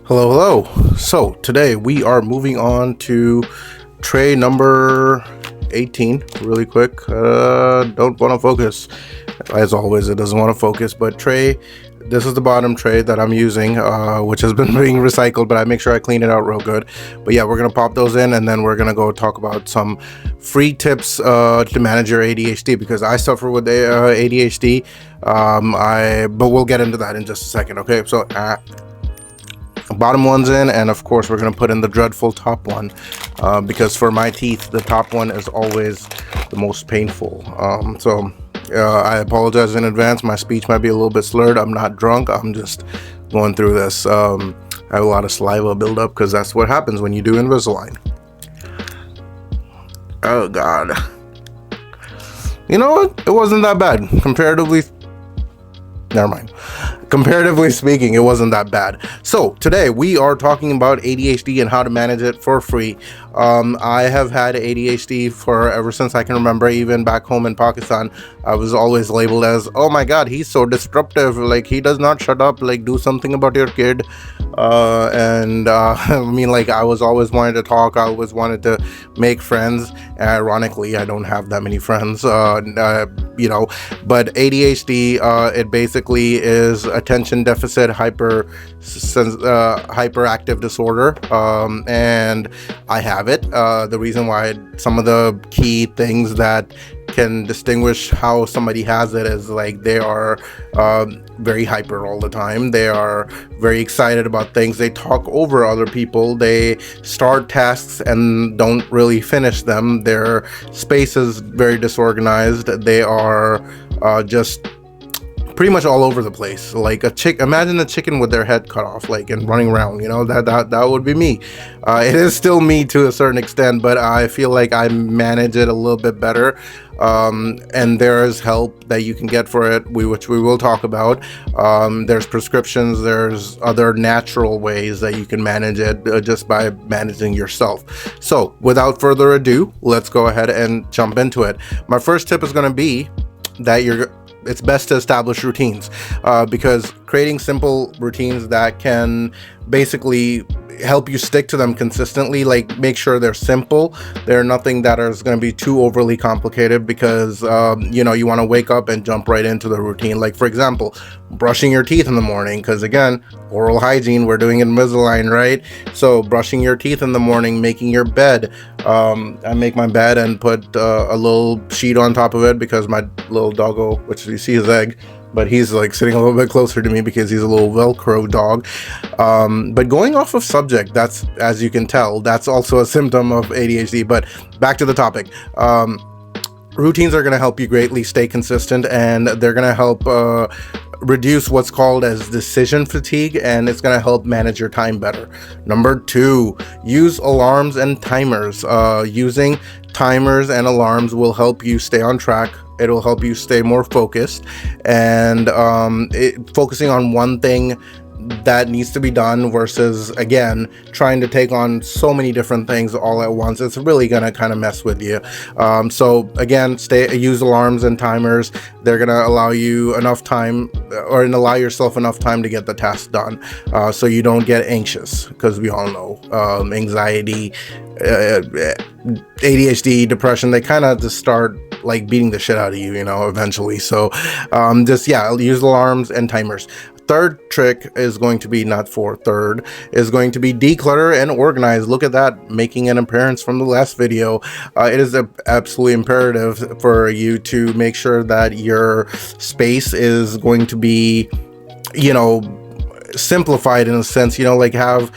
Hello, hello. So today we are moving on to tray number 18 really quick. Don't want to focus. As always, it doesn't want to focus, but this is the bottom tray that I'm using, which has been being recycled, but I make sure I clean it out real good. But yeah, we're going to pop those in, and then we're going to go talk about some free tips to manage your ADHD, because I suffer with ADHD. But we'll get into that in just a second. Okay, so bottom one's in, and of course we're going to put in the dreadful top one, because for my teeth the top one is always the most painful. I apologize in advance. My speech might be a little bit slurred. I'm not drunk, I'm just going through this. I have a lot of saliva buildup because that's what happens when you do Invisalign. Oh god, you know what, it wasn't that bad comparatively. Never mind. Comparatively speaking, it wasn't that bad. So today we are talking about ADHD and how to manage it for free. I have had ADHD for ever since I can remember. Even back home in Pakistan, I was always labeled as, oh my god, he's so disruptive, like he does not shut up, like do something about your kid. I mean, like, I was always wanted to talk, I always wanted to make friends. Ironically, I don't have that many friends, but ADHD, it basically is attention deficit hyperactive disorder, and I have it. The reason why, some of the key things that can distinguish how somebody has it is, like, they are very hyper all the time. They are very excited about things. They talk over other people. They start tasks and don't really finish them. Their space is very disorganized. They are just pretty much all over the place, like imagine a chicken with their head cut off, like, and running around. That would be me. It is still me to a certain extent, but I feel like I manage it a little bit better, and there is help that you can get for it, which we will talk about. There's prescriptions, there's other natural ways that you can manage it, just by managing yourself. So without further ado, let's go ahead and jump into it. My first tip is going to be that it's best to establish routines, because creating simple routines that can basically help you stick to them consistently, like, make sure they're simple. They're nothing that is going to be too overly complicated, because you want to wake up and jump right into the routine. Like, for example, brushing your teeth in the morning, because again, oral hygiene, we're doing Invisalign, right? So brushing your teeth in the morning, making your bed. I make my bed and put a little sheet on top of it, because my little doggo, which you see his egg, but he's like sitting a little bit closer to me because he's a little Velcro dog. But going off of subject, that's, as you can tell, that's also a symptom of ADHD. But back to the topic. Routines are going to help you greatly stay consistent, and they're going to help reduce what's called as decision fatigue, and it's going to help manage your time better. Number 2, use alarms and timers. Using timers and alarms will help you stay on track. It'll help you stay more focused, and focusing on one thing that needs to be done versus, again, trying to take on so many different things all at once. It's really gonna kind of mess with you. So again, use alarms and timers. They're gonna allow you enough time, or allow yourself enough time to get the task done, so you don't get anxious, because we all know anxiety, ADHD, depression, they kind of just start like beating the shit out of you, eventually. So use alarms and timers. Third trick is going to be, third is going to be declutter and organize. Look at that, making an appearance from the last video. It is absolutely imperative for you to make sure that your space is going to be, simplified in a sense, like have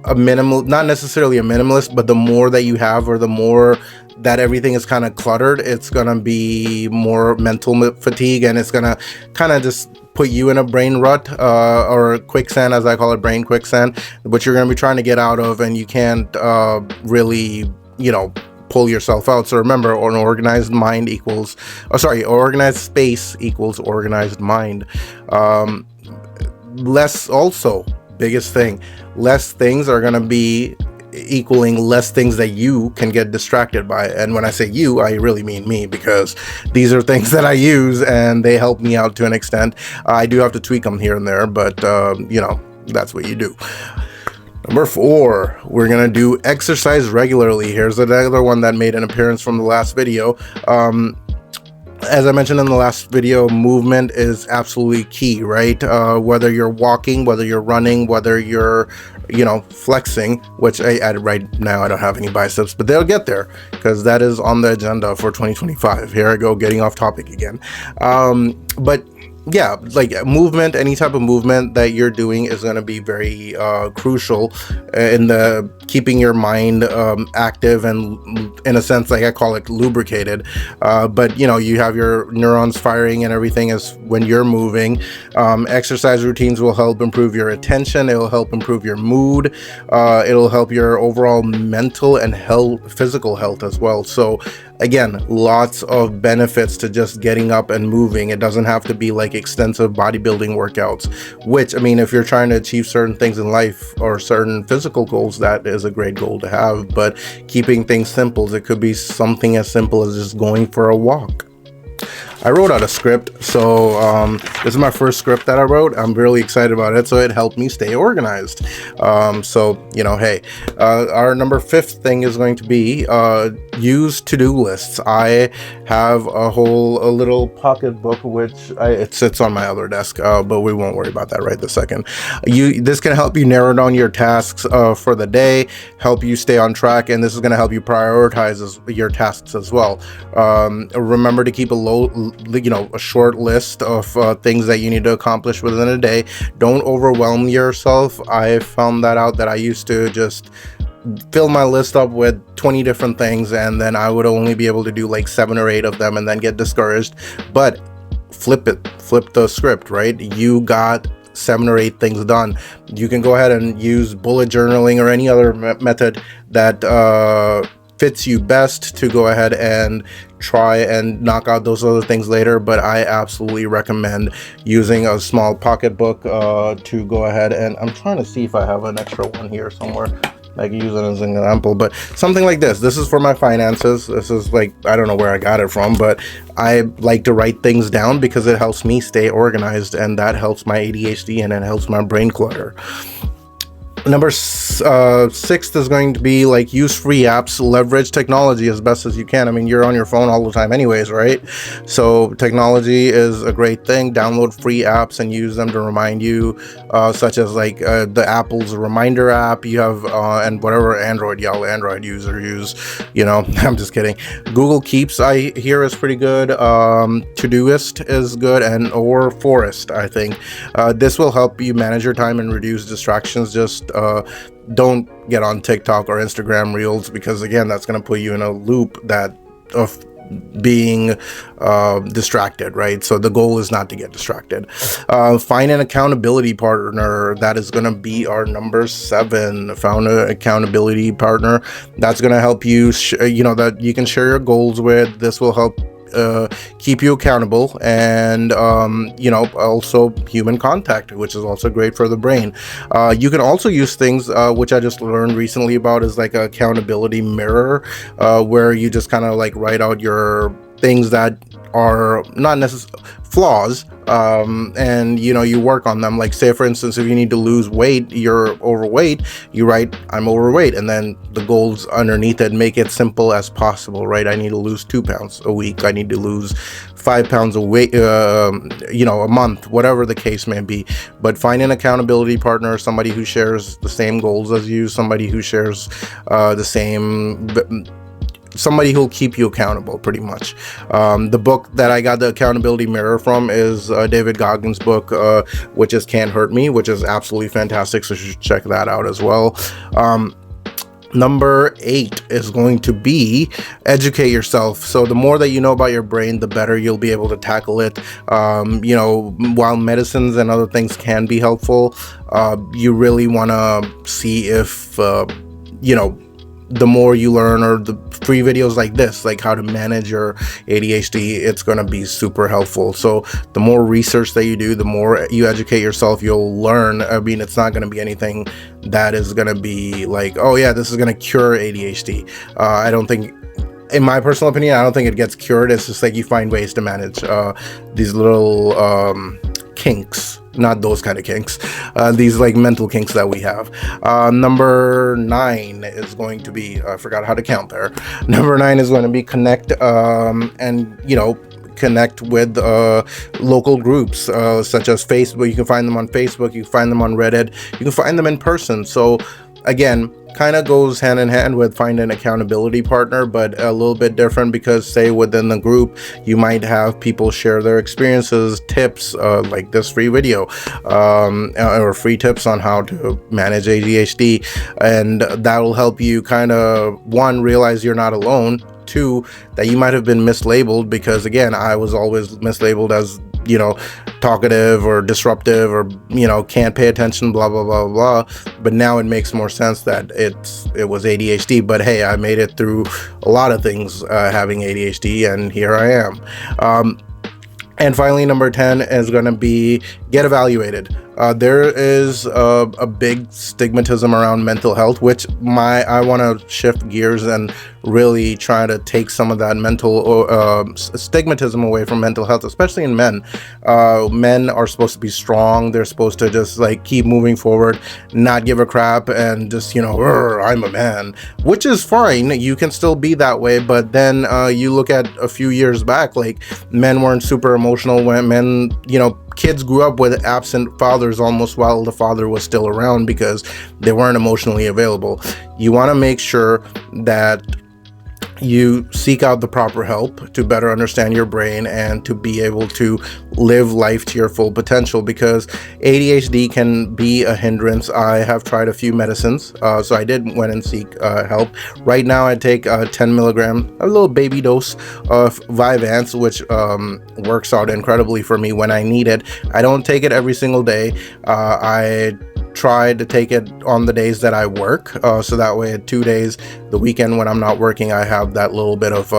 a minimal, not necessarily a minimalist, but the more that you have, or the more that everything is kind of cluttered, it's gonna be more mental fatigue, and it's gonna kind of just put you in a brain rut, or quicksand, as I call it, brain quicksand, which you're gonna be trying to get out of, and you can't really, pull yourself out. So remember, an organized space equals organized mind. Biggest thing, less things are gonna be equaling less things that you can get distracted by. And when I say you, I really mean me, because these are things that I use and they help me out to an extent. I do have to tweak them here and there, but that's what you do. Number 4, we're gonna do exercise regularly. Here's another one that made an appearance from the last video. As I mentioned in the last video, movement is absolutely key, right? Whether you're walking, whether you're running, whether you're, flexing, which right now I don't have any biceps, but they'll get there because that is on the agenda for 2025. Here I go, getting off topic again. But yeah, like movement, any type of movement that you're doing is going to be very crucial in the keeping your mind active and, in a sense, like I call it, lubricated. But you have your neurons firing and everything is when you're moving. Exercise routines will help improve your attention. It will help improve your mood. It'll help your overall mental and physical health as well. So again, lots of benefits to just getting up and moving. It doesn't have to be like extensive bodybuilding workouts, which, I mean, if you're trying to achieve certain things in life or certain physical goals, that is a great goal to have. But keeping things simple, it could be something as simple as just going for a walk. I wrote out a script, so this is my first script that I wrote. I'm really excited about it, so it helped me stay organized. Hey, our number 5th thing is going to be use to-do lists. I have a little pocket book, which it sits on my other desk, but we won't worry about that right this second. This can help you narrow down your tasks for the day, help you stay on track, and this is going to help you prioritize your tasks as well. Remember to keep a short list of things that you need to accomplish within a day. Don't overwhelm yourself. I found that out that I used to just fill my list up with 20 different things, and then I would only be able to do like 7 or 8 of them and then get discouraged. But flip the script, right? You got 7 or 8 things done. You can go ahead and use bullet journaling or any other method that fits you best to go ahead and try and knock out those other things later. But I absolutely recommend using a small pocketbook to go ahead, and I'm trying to see if I have an extra one here somewhere I can use it as an example, but something like this. This is for my finances. This is like, I don't know where I got it from, but I like to write things down because it helps me stay organized, and that helps my ADHD and it helps my brain clutter. Number 6 is going to be like use free apps, leverage technology as best as you can. I mean, you're on your phone all the time anyways, right? So technology is a great thing. Download free apps and use them to remind you, such as like the Apple's reminder app you have, and whatever Android user use, I'm just kidding. Google Keeps, I hear, is pretty good. Todoist is good, or Forest, I think. This will help you manage your time and reduce distractions. Just don't get on TikTok or Instagram Reels, because again, that's going to put you in a loop of being distracted, right? So the goal is not to get distracted. Find an accountability partner. That is going to be our number 7. Found an accountability partner that's going to help you, that you can share your goals with. This will help keep you accountable, and also human contact, which is also great for the brain. You can also use things which I just learned recently about, is like an accountability mirror, where you just kind of like write out your things that are not necessarily flaws, and you work on them. Like, say for instance, if you need to lose weight, you're overweight, you write I'm overweight, and then the goals underneath it make it simple as possible, right? I need to lose 2 pounds a week, I need to lose 5 pounds a weight, a month, whatever the case may be. But find an accountability partner, somebody who shares the same goals as you, somebody who shares somebody who'll keep you accountable, pretty much. The book that I got the accountability mirror from is David Goggins' book, which is Can't Hurt Me, which is absolutely fantastic, so you should check that out as well. Number 8 is going to be educate yourself. So the more that you know about your brain, the better you'll be able to tackle it. While medicines and other things can be helpful, you really want to see if the more you learn, or the free videos like this, like how to manage your ADHD, it's going to be super helpful. So the more research that you do, the more you educate yourself, you'll learn. I mean, it's not going to be anything that is going to be like, oh yeah, this is going to cure ADHD. I don't think, in my personal opinion, I don't think it gets cured. It's just like you find ways to manage these little kinks not those kind of kinks, these like mental kinks that we have. Number 9 is going to be, I forgot how to count there. Number 9 is going to be connect, and connect with local groups, such as Facebook. You can find them on Facebook, you can find them on Reddit, you can find them in person. So again, kind of goes hand in hand with find an accountability partner, but a little bit different, because say within the group you might have people share their experiences, tips, like this free video, or free tips on how to manage ADHD, and that will help you kind of, one, realize you're not alone, two, that you might have been mislabeled, because again, I was always mislabeled as talkative or disruptive, or can't pay attention, blah blah blah blah. But now it makes more sense that it was ADHD. But hey, I made it through a lot of things having ADHD, and here I am. And finally, number 10 is going to be get evaluated. There is a big stigmatism around mental health, which I want to shift gears and really try to take some of that mental stigmatism away from mental health, especially in men. Men are supposed to be strong. They're supposed to just like keep moving forward, not give a crap, and just, I'm a man, which is fine. You can still be that way. But then you look at a few years back, like men weren't super emotional. When men, kids grew up with absent fathers almost while the father was still around, because they weren't emotionally available. You want to make sure that you seek out the proper help to better understand your brain and to be able to live life to your full potential, because ADHD can be a hindrance. I have tried a few medicines, so I did went and seek help. Right now I take 10 milligrams, a little baby dose of Vyvanse, which works out incredibly for me when I need it. I don't take it every single day. I try to take it on the days that I work, so that way at 2 days, the weekend when I'm not working, I have that little bit of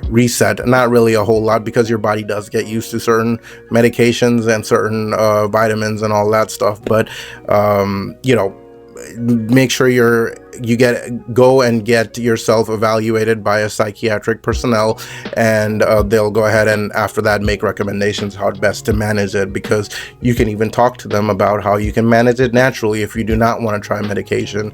reset. Not really a whole lot, because your body does get used to certain medications and certain vitamins and all that stuff, but make sure you go and get yourself evaluated by a psychiatric personnel, and they'll go ahead and after that make recommendations how best to manage it, because you can even talk to them about how you can manage it naturally if you do not want to try medication.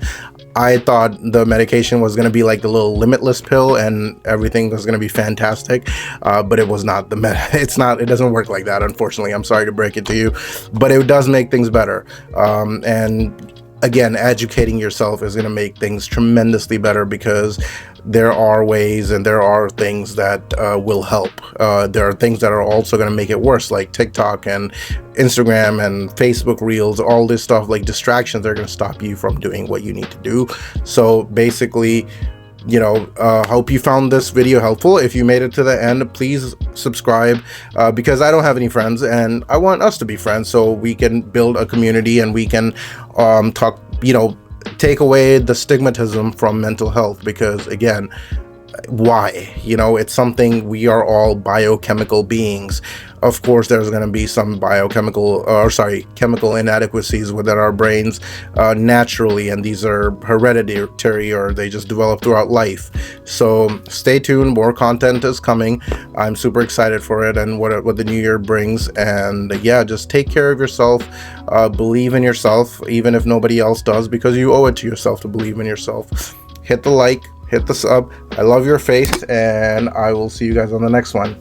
I thought the medication was going to be like the little limitless pill and everything was going to be fantastic, but it was not. It doesn't work like that, unfortunately. I'm sorry to break it to you, but it does make things better. And again, educating yourself is going to make things tremendously better, because there are ways and there are things that will help. There are things that are also going to make it worse, like TikTok and Instagram and Facebook Reels, all this stuff, like distractions are going to stop you from doing what you need to do. So basically, hope you found this video helpful. If you made it to the end, please subscribe, because I don't have any friends and I want us to be friends, so we can build a community and we can talk, take away the stigmatism from mental health, because again, why? It's something, we are all biochemical beings. Of course, there's going to be some chemical inadequacies within our brains naturally, and these are hereditary, or they just develop throughout life. So stay tuned, more content is coming. I'm super excited for it and what the new year brings. And yeah, just take care of yourself, believe in yourself, even if nobody else does, because you owe it to yourself to believe in yourself. Hit the like, hit the sub. I love your face, and I will see you guys on the next one.